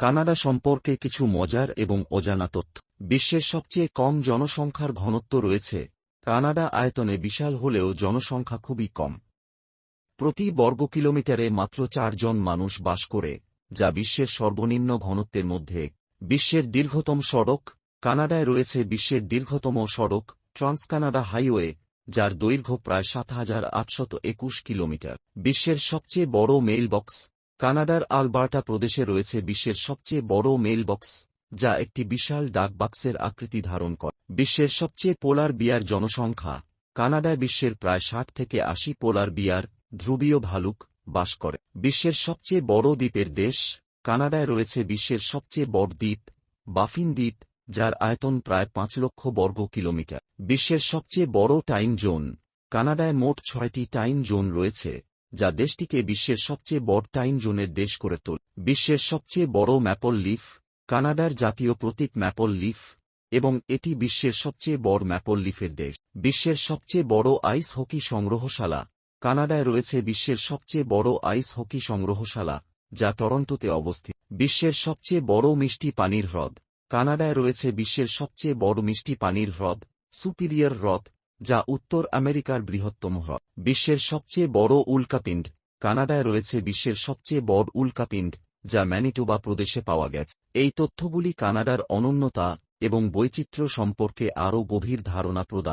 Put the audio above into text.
Canada সম্পর্কে কিছু মজার এবং অজানা তথ্য। বিশ্বের সবচেয়ে কম জনসংখ্যার ঘনত্ব রয়েছে। কানাডা আয়তনে বিশাল হলেও জনসংখ্যা খুবই কম। প্রতি বর্গ কিলোমিটারে মাত্র 4 জন মানুষ বাস করে, যা বিশ্বের সর্বনিম্ন ঘনত্বের মধ্যে। বিশ্বের দীর্ঘতম সড়ক। কানাডায় রয়েছে বিশ্বের দীর্ঘতম সড়ক ট্রান্সকানাডা হাইওয়ে, যার দৈর্ঘ্য প্রায় 7,821 কিলোমিটার। বিশ্বের সবচেয়ে বড় মেইল বক্স। কানাডার আলবার্টা প্রদেশে রয়েছে বিশ্বের সবচেয়ে বড় মেইল বক্স, যা একটি বিশাল ডাক বাক্সের আকৃতি ধারণ করে। বিশ্বের সবচেয়ে পোলার বিয়ার জনসংখ্যা। কানাডায় বিশ্বের প্রায় 60 থেকে 80 পোলার বিয়ার ধ্রুবীয় ভালুক বাস করে। বিশ্বের সবচেয়ে বড় দ্বীপের দেশ। কানাডায় রয়েছে বিশ্বের সবচেয়ে বড় দ্বীপ, বাফিন দ্বীপ, যার আয়তন প্রায় 5 লক্ষ বর্গ কিলোমিটার। বিশ্বের সবচেয়ে বড় টাইম জোন। কানাডায় মোট 6টি টাইম জোন রয়েছে, যা দেশটিকে বিশ্বের সবচেয়ে বড় টাইম জোনের দেশ করে তোলে। বিশ্বের সবচেয়ে বড় ম্যাপল লিফ। কানাডার জাতীয় প্রতীক ম্যাপল লিফ, এবং এটি বিশ্বের সবচেয়ে বড় ম্যাপল লিফের দেশ। বিশ্বের সবচেয়ে বড় আইস হকি সংগ্রহশালা। কানাডায় রয়েছে বিশ্বের সবচেয়ে বড় আইস হকি সংগ্রহশালা, যা টরন্টোতে অবস্থিত। বিশ্বের সবচেয়ে বড় মিষ্টি পানির হ্রদ। কানাডায় রয়েছে বিশ্বের সবচেয়ে বড় মিষ্টি পানির হ্রদ, সুপিরিয়র হ্রদ, যা উত্তর আমেরিকার বৃহত্তম হ্রদ। বিশ্বের সবচেয়ে বড় উল্কাপিণ্ড। কানাডায় রয়েছে বিশ্বের সবচেয়ে বড় উল্কাপিণ্ড, যা ম্যানিটোবা প্রদেশে পাওয়া গেছে। এই তথ্যগুলি কানাডার অনন্যতা এবং বৈচিত্র্য সম্পর্কে আরও গভীর ধারণা প্রদান